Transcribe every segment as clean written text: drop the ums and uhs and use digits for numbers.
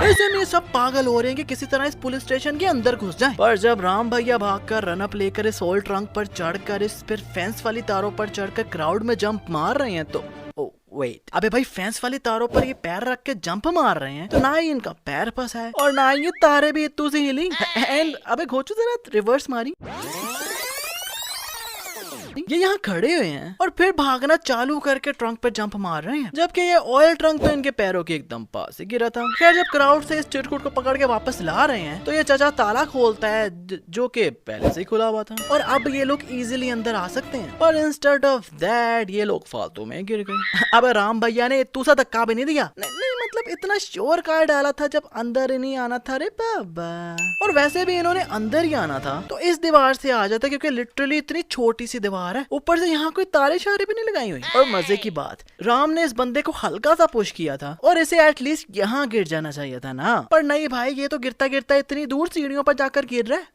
ऐसे में सब पागल हो रहे हैं कि किसी तरह इस पुलिस स्टेशन के अंदर घुस जाएं। पर जब राम भैया भागकर रन अप लेकर इस ओल्ड ट्रंक पर चढ़कर इस फिर फेंस वाली तारों पर चढ़कर क्राउड में जंप मार रहे हैं तो वेट, अबे भाई फेंस वाली तारों पर ये पैर रख के जंप मार रहे हैं तो ना ही इनका पैर फंसा है और ना ही ये तारे भी इतू से हिली एंड अबे घोचू जरा रिवर्स मारी। ये यहाँ खड़े हुए हैं और फिर भागना चालू करके ट्रंक पे जंप मार रहे हैं, जबकि ये ऑयल ट्रंक तो इनके पैरों के एकदम पास ही गिरा था। खैर जब क्राउड से इस चिरकुट को पकड़ के वापस ला रहे हैं तो ये चाचा ताला खोलता है जो कि पहले से ही खुला हुआ था और अब ये लोग इजीली अंदर आ सकते हैं, पर इंस्टेड ऑफ दैट ये लोग फालतू में गिर गए। अब राम भैया ने इतू सा धक्का भी नहीं दिया, नहीं मतलब इतना श्योर कार डाला था जब अंदर ही नहीं आना था रे बाबा, और वैसे भी इन्होंने अंदर ही आना था तो इस दीवार से आ जाता क्योंकि लिटरली इतनी छोटी सी दीवार है, ऊपर से यहाँ कोई तारे शारे भी नहीं लगाई हुई। और मजे की बात, राम ने इस बंदे को हल्का सा पुश किया था और इसे एटलीस्ट यहाँ गिर जाना चाहिए था ना, पर नहीं भाई ये तो गिरता गिरता इतनी दूर सीढ़ियों पर जाकर गिर रहा है।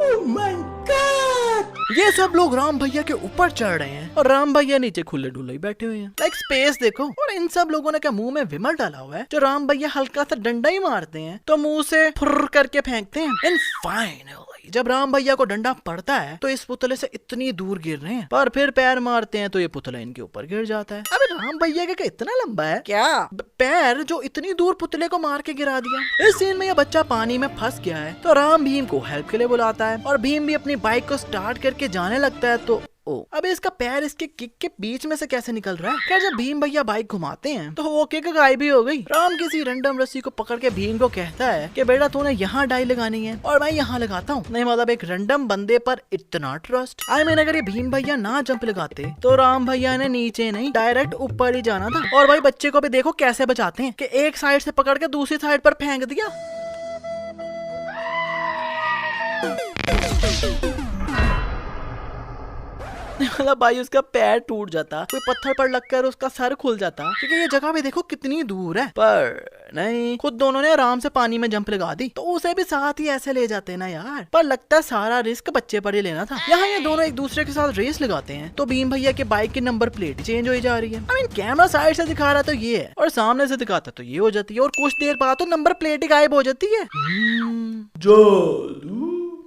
Oh my God! ये सब लोग राम भैया के ऊपर चढ़ रहे हैं और राम भैया नीचे खुले डुले ही बैठे हुए हैं। लाइक स्पेस देखो, और इन सब लोगों ने क्या मुंह में विमल डाला हुआ है जो राम भैया हल्का सा डंडा ही मारते हैं तो मुंह से फुर्र करके फेंकते हैं। एंड फाइनली जब राम भैया को डंडा पड़ता है तो इस पुतले से इतनी दूर गिर रहे हैं, पर फिर पैर मारते हैं तो ये पुतला इनके ऊपर गिर जाता है। अबे राम भैया का इतना लंबा है क्या पैर जो इतनी दूर पुतले को मार के गिरा दिया। इस सीन में ये बच्चा पानी में फंस गया है तो राम भीम को हेल्प के लिए बुलाता है और भीम भी अपनी बाइक को स्टार्ट करके जाने लगता है तो अबे इसका पैर इसके किक के बीच में से कैसे निकल रहा है। खैर जब भीम भैया बाइक घुमाते हैं तो वो किक गायब भी हो गई। राम किसी रैंडम रस्सी को पकड़ के भीम को कहता है कि बेटा तूने यहाँ डाई लगानी है और मैं यहाँ लगाता हूँ। नहीं मतलब एक रैंडम बंदे पर इतना ट्रस्ट। आई मीन अगर ये भीम भैया ना जंप लगाते तो राम भैया ने नीचे नहीं डायरेक्ट ऊपर ही जाना था। और भाई बच्चे को भी देखो कैसे बचाते हैं कि एक साइड से पकड़ के दूसरी साइड पर फेंक दिया। मतलब भाई उसका पैर टूट जाता, कोई पत्थर पर लगकर उसका सर खुल जाता, क्योंकि ये जगह भी देखो कितनी दूर है। पर नहीं, खुद दोनों ने आराम से पानी में जंप लगा दी तो उसे भी साथ ही ऐसे ले जाते ना यार। पर लगता है सारा रिस्क बच्चे पर ही लेना था। यहाँ ये दोनों एक दूसरे के साथ रेस लगाते हैं तो भीम भैया के बाइक की नंबर प्लेट चेंज हो जा रही है। आई मीन कैमरा साइड से दिखा रहा तो ये है और सामने से दिखाता तो ये हो जाती है और कुछ देर बाद तो नंबर प्लेट ही गायब हो जाती है।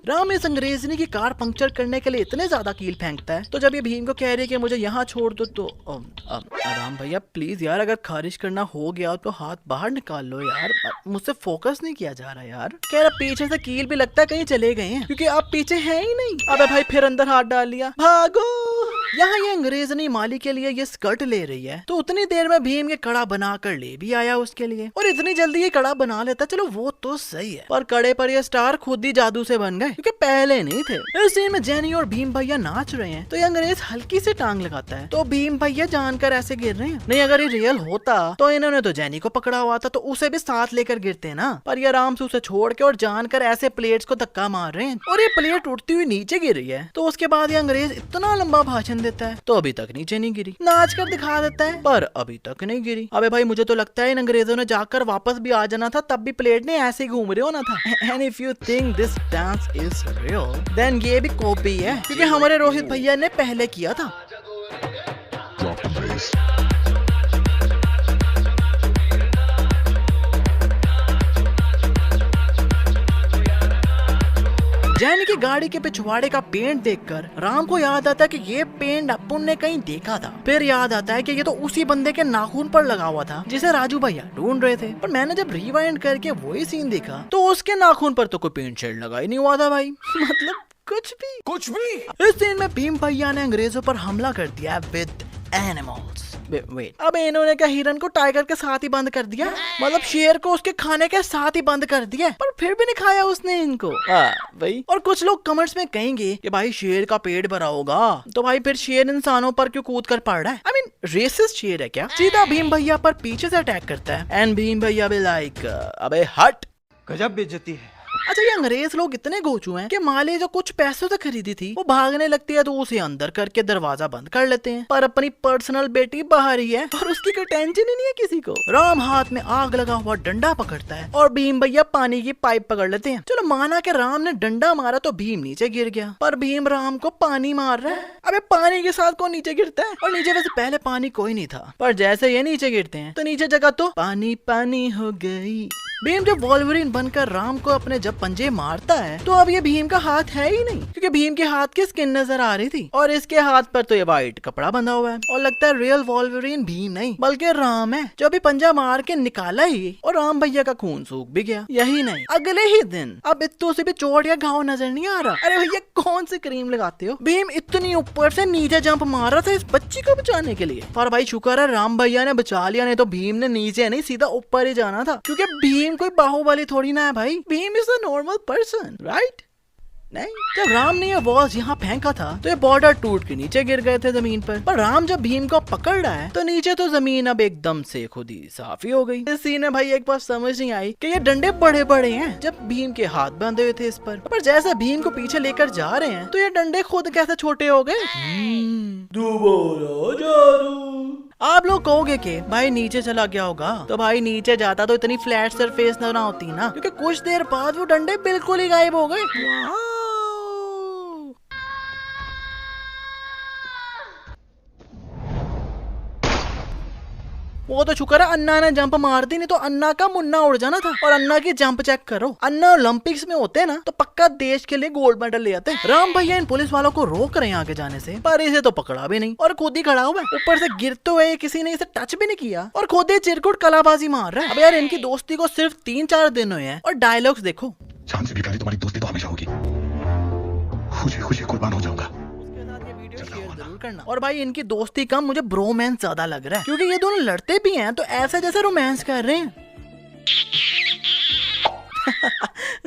राम इस अंग्रेजनी की कार पंक्चर करने के लिए इतने ज्यादा कील फेंकता है तो जब ये भीम को कह रही है कि मुझे यहाँ छोड़ दो तो राम भैया प्लीज यार अगर खारिज करना हो गया तो हाथ बाहर निकाल लो यार, मुझसे फोकस नहीं किया जा रहा यार। कह रहा पीछे से कील भी लगता है कहीं चले गए हैं क्योंकि आप पीछे हैं ही नहीं। अबे भाई फिर अंदर हाथ डाल लिया, भागो। यहाँ ये अंग्रेजनी माली के लिए ये स्कर्ट ले रही है तो उतनी देर में भीम के कड़ा बना कर ले भी आया उसके लिए, और इतनी जल्दी ये कड़ा बना लेता, चलो वो तो सही है, पर कड़े पर ये स्टार खुद ही जादू से बन गए क्योंकि पहले नहीं थे। इस सीन में जेनी और भीम भैया नाच रहे हैं तो ये अंग्रेज हल्की से टांग लगाता है तो भीम भैया जानकर ऐसे गिर रहे हैं। नहीं अगर ये रियल होता तो इन्होंने तो जेनी को पकड़ा हुआ था तो उसे भी साथ लेकर गिरते ना, पर ये आराम से उसे छोड़ के और जानकर ऐसे प्लेट्स को धक्का मार रहे हैं और ये प्लेट उठती हुई नीचे गिर रही है। तो उसके बाद ये अंग्रेज इतना लंबा भाषण देता है तो अभी तक नीचे नहीं गिरी, नाच कर दिखा देता है पर अभी तक नहीं गिरी। अबे भाई मुझे तो लगता है इन अंग्रेजों ने जाकर वापस भी आ जाना था, तब भी प्लेट ने ऐसे ही घूम रहे होना था। And if you think this dance is real then ये भी कॉपी है क्योंकि हमारे रोहित भैया ने पहले किया था। जैन की गाड़ी के पिछवाड़े का पेंट देखकर राम को याद आता है कि ये पेंट अपुन ने कहीं देखा था। फिर याद आता है कि ये तो उसी बंदे के नाखून पर लगा हुआ था जिसे राजू भैया ढूंढ रहे थे, पर मैंने जब रिवाइंड करके वही सीन देखा तो उसके नाखून पर तो कोई पेंट शेड लगा ही नहीं हुआ था भाई। मतलब कुछ भी। इस सीन में भीम भैया ने अंग्रेजों पर हमला कर दिया विद एनिमल्स। वेट, अब इन्होंने क्या हिरन को टाइगर के साथ ही बंद कर दिया, मतलब शेर को उसके खाने के साथ ही बंद कर दिया, पर फिर भी नहीं खाया उसने इनको भाई। और कुछ लोग कमेंट्स में कहेंगे कि भाई शेर का पेट भरा होगा तो भाई फिर शेर इंसानों पर क्यों कूद कर पड़ रहा है। आई मीन रेसिस्ट शेर है क्या। सीधा भीम भैया पर पीछे से अटैक करता है एंड भीम भैया भी लाइक अबे हट, गजब बेइज्जती है। अच्छा ये अंग्रेज लोग इतने गोचू हैं कि माली जो कुछ पैसों से खरीदी थी वो भागने लगती है तो उसे अंदर करके दरवाजा बंद कर लेते हैं, पर अपनी पर्सनल बेटी बाहर ही है और उसकी कोई टेंशन ही नहीं है किसी को। राम हाथ में आग लगा हुआ डंडा पकड़ता है और भीम भैया पानी की पाइप पकड़ लेते हैं। चलो माना कि राम ने डंडा मारा तो भीम नीचे गिर गया, पर भीम राम को पानी मार रहा है। अबे पानी के साथ कौन नीचे गिरता है, और नीचे वैसे पहले पानी कोई नहीं था, पर जैसे ये नीचे गिरते हैं तो नीचे जगह तो पानी पानी हो गई। भीम जब वॉल्वरिन बनकर राम को अपने जब पंजे मारता है तो अब ये भीम का हाथ है ही नहीं, क्योंकि भीम के हाथ की स्किन नजर आ रही थी और इसके हाथ पर तो ये व्हाइट कपड़ा बंधा हुआ है और लगता है रियल वॉल्वरिन भीम नहीं बल्कि राम है जो अभी पंजा मार के निकाला ही और राम भैया का खून सूख भी गया। यही नहीं, अगले ही दिन अब इत्तू से भी चोट या घाव नजर नहीं आ रहा। अरे भैया कौन सी क्रीम लगाते हो? भीम इतनी ऊपर से नीचे जंप मार रहा था इस बच्ची को बचाने के लिए, पर भाई शुक्र है राम भैया ने बचा लिया, नहीं तो भीम ने नीचे नहीं सीधा ऊपर ही जाना था, क्योंकि भीम कोई बाहुबली थोड़ी ना है भाई। Bhim is a normal person, right? नहीं, जब राम ने ये वॉल्स यहाँ फेंका था तो ये बॉर्डर टूट के नीचे गिर गए थे जमीन पर राम जब भीम को पकड़ रहा है तो नीचे तो जमीन अब एकदम से खुद ही साफ ही हो गई। इस सीन में भाई एक बात समझ नहीं आई कि ये डंडे बड़े बड़े हैं जब भीम के हाथ बंधे हुए थे इस पर जैसे भीम को पीछे लेकर जा रहे हैं तो ये डंडे खुद कैसे छोटे हो गए। आप लोग कहोगे कि भाई नीचे चला गया होगा, तो भाई नीचे जाता तो इतनी फ्लैट सरफेस ना होती ना, क्योंकि कुछ देर बाद वो डंडे बिल्कुल ही गायब हो गए। वो तो शुक्र है अन्ना ने जंप मार दी, नहीं तो अन्ना का मुन्ना उड़ जाना था। और अन्ना की जंप चेक करो, अन्ना ओलंपिक्स में होते ना तो पक्का देश के लिए गोल्ड मेडल ले आते। राम भैया इन पुलिस वालों को रोक रहे हैं आगे जाने से, पर इसे तो पकड़ा भी नहीं और खुद ही खड़ा हुआ है, ऊपर से गिरते हुए किसी ने इसे टच भी नहीं किया और खुद ही चिरकुट कलाबाजी मार रहा है। अब यार इनकी दोस्ती को सिर्फ 3-4 दिन हुए हैं और डायलॉग्स देखो। जान से भी प्यारी तुम्हारी दोस्ती तो हमेशा होगी, खुशी खुशी कुर्बान हो जाऊंगा। जरूर करना। और भाई इनकी दोस्ती कम मुझे ब्रोमैंस ज्यादा लग रहा है, क्योंकि ये दोनों लड़ते भी हैं तो ऐसे जैसे रोमांस कर रहे हैं।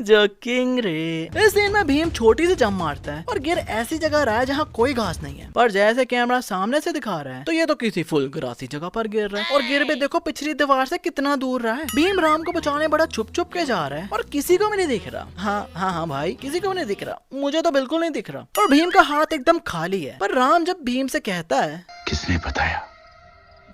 जोकिंग रे। इस सीन में भीम छोटी सी जंप मारता है और गिर ऐसी जगह रहा है जहाँ कोई घास नहीं है, पर जैसे कैमरा सामने से दिखा रहा है तो ये तो किसी फुल ग्रासी जगह पर गिर रहा है और गिर भी देखो पिछली दीवार से कितना दूर रहा है। भीम राम को बचाने बड़ा छुप छुप के जा रहा है और किसी को भी नहीं दिख रहा। हाँ भाई किसी को भी नहीं दिख रहा, मुझे तो बिल्कुल नहीं दिख रहा। और भीम का हाथ एकदम खाली है, पर राम जब भीम से कहता है किसने बताया,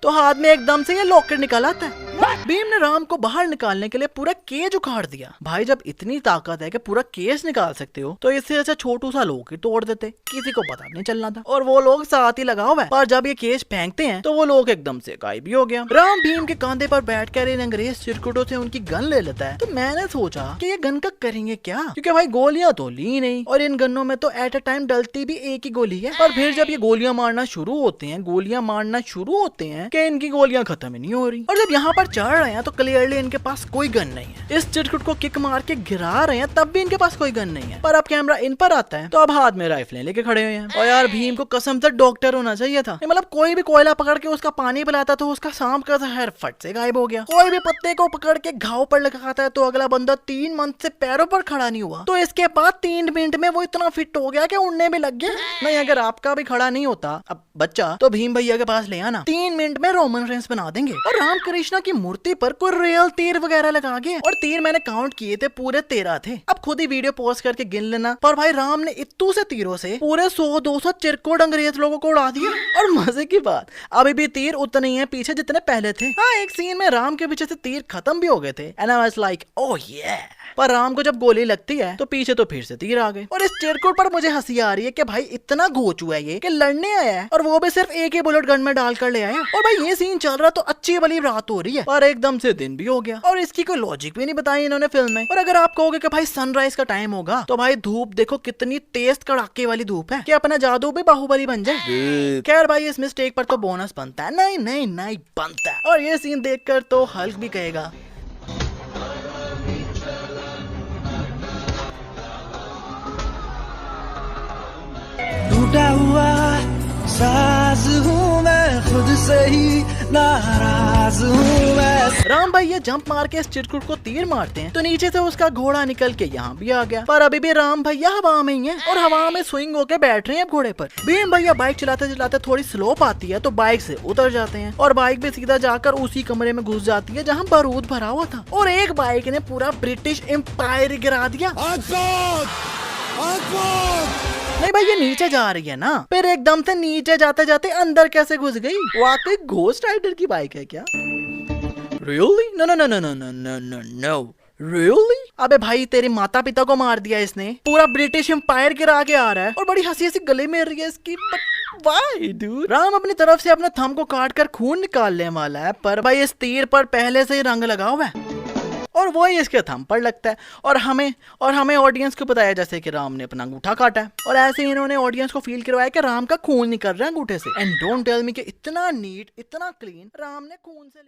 तो हाथ में एकदम से ये लॉकेट निकल आता है। भीम ने राम को बाहर निकालने के लिए पूरा केज उखाड़ दिया। भाई जब इतनी ताकत है कि पूरा केज निकाल सकते हो तो इससे अच्छा छोटू सा लोग ही तोड़ देते, किसी को पता नहीं चलना था। और वो लोग साथ ही लगा हुआ है, पर जब ये केज फेंकते हैं तो वो लोग एकदम से गायब भी हो गया। राम भीम के कंधे पर बैठकर इन अंग्रेज चिरकुटों से उनकी गन ले लेता है। तो मैंने सोचा कि ये गन का करेंगे क्या, क्योंकि भाई गोलियां तो ली नहीं और इन गनों में तो एट अ टाइम डलती भी एक ही गोली है। और फिर जब ये गोलियां मारना शुरू होते हैं कि इनकी गोलियां खत्म ही नहीं हो रही। और जब यहाँ पर चढ़ रहे हैं तो क्लियरली इनके पास कोई गन नहीं है। इस चिरकुट को किक मार के गिरा रहे हैं तब भी इनके पास कोई गन नहीं है, पर अब कैमरा इन पर आता है तो अब हाथ में राइफलें लेके खड़े हुए हैं। और यार भीम को कसम से डॉक्टर होना चाहिए था, मतलब कोई भी कोयला पकड़ के उसका पानी पिलाता तो उसका सांप का जहर फट से गायब हो गया। कोई भी पत्ते को पकड़ के घाव पर लगाता है तो अगला बंदा 3 मंथ से पैरों पर खड़ा नहीं हुआ, तो इसके बाद 3 मिनट में वो इतना फिट हो गया कि उड़ने में लग गया। नहीं अगर आपका भी खड़ा नहीं होता अब बच्चा तो भीम भैया के पास ले आना, 3 मिनट में रोमन रेंस बना देंगे। और राम कृष्णा की मूर्ति पर कोई रियल तीर वगैरह लगा के, और तीर मैंने काउंट किए थे पूरे 13 थे। अब खुद ही वीडियो पॉज करके गिन लेना। पर भाई राम ने इत्तू से तीरों से पूरे 100-200 चिरकुट अंग्रेज लोगों को उड़ा दिया। और मजे की बात अभी भी तीर उतने ही है पीछे जितने पहले थे। हाँ एक सीन में राम के पीछे से तीर खत्म भी हो गए थे and I was like oh ये, पर राम को जब गोली लगती है तो पीछे तो फिर से तीर आ गए। और इस चिरकुट पर मुझे हंसी आ रही है कि भाई इतना घोचू है ये कि लड़ने आया है और वो भी सिर्फ एक ही बुलेट गन में डालकर ले आया। और भाई ये सीन चल रहा तो अच्छी वाली रात हो रही है और एकदम से दिन भी हो गया और इसकी कोई लॉजिक भी नहीं बताई इन्होंने फिल्म में। और अगर आप कहोगे कि भाई सनराइज का टाइम होगा तो भाई धूप देखो कितनी तेज कड़ाके वाली धूप है कि अपना जादू भी बाहुबली बन जाए। खैर भाई इस मिस्टेक पर तो बोनस बनता है, नहीं बनता है। और ये सीन देखकर तो हल्क भी कहेगा टूटा हुआ साज हूँ मैं, खुद से ही नाराज हूँ मैं। राम भाई ये जंप मार के इस चिरकुट को तीर मारते हैं तो नीचे से उसका घोड़ा निकल के यहाँ भी आ गया, पर अभी भी राम भैया हवा में ही है और हवा में स्विंग होके बैठ रहे हैं घोड़े पर। भीम भैया बाइक चलाते चलाते थोड़ी स्लोप आती है तो बाइक से उतर जाते हैं और बाइक भी सीधा जाकर उसी कमरे में घुस जाती है जहाँ बारूद भरा हुआ था। और एक बाइक ने पूरा ब्रिटिश एम्पायर गिरा दिया। नहीं भाई ये नीचे जा रही है ना, फिर एकदम से नीचे जाते जाते अंदर कैसे घुस गई? वाकई घोस्ट राइडर की बाइक है क्या? Really? No. Really? अबे भाई तेरे माता पिता को मार दिया इसने, पूरा ब्रिटिश एम्पायर गिरा के आ रहा है और बड़ी हंसी हंसी गले में रही है इसकी। Why, dude? राम अपनी तरफ से अपने थंब को काट कर खून निकालने वाला है, पर भाई इस तीर पर पहले से ही रंग लगा हुआ है और वही इसके थंब पर लगता है और हमें ऑडियंस को बताया जैसे कि राम ने अपना अंगूठा काटा है और ऐसे ही इन्होंने ऑडियंस को फील करवाया कि राम का खून निकल रहा है अंगूठे से। एंड डोंट टेल मी कि इतना नीट इतना क्लीन राम ने खून से